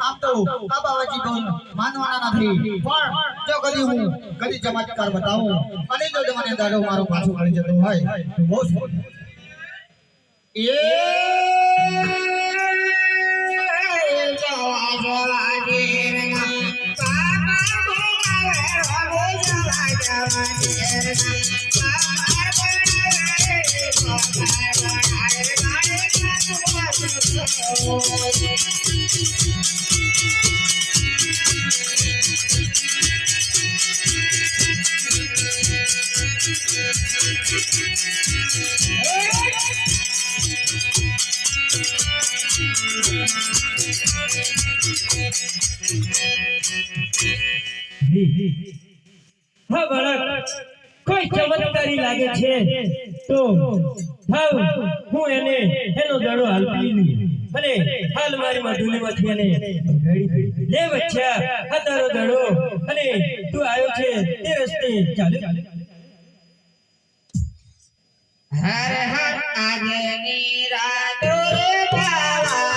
આમ તો આ બાવાજી બોલ માનવાના નથી, પણ જો કદી હું કદી ચમત્કાર બતાવું અને જો મને દાડો મારો પાછો મળી જતો હોય તો બહુ એ જવા જવા દેરના હા બાળક કોઈ ચમત્કારી લાગે છે તો હું એને એનો દડો હાલતી અને હાલ મારી મધુલીમાંથી એને લે બચ્ચા આ તારો દડો અને તું આવ્યો છે તે રસ્તે ચાલે હર હર આજની રાતો રે બાવા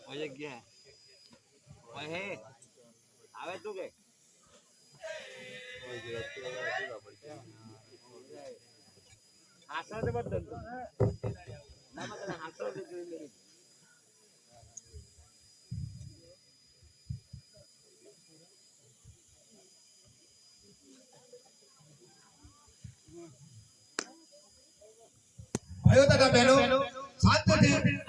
ઓય ગયા ઓય હે આવે તું કે ઓય ગયા હાસા દે બદલ ના મતલબ હાસા દે જોઈ લે આયો તા બહેનો શાંતિથી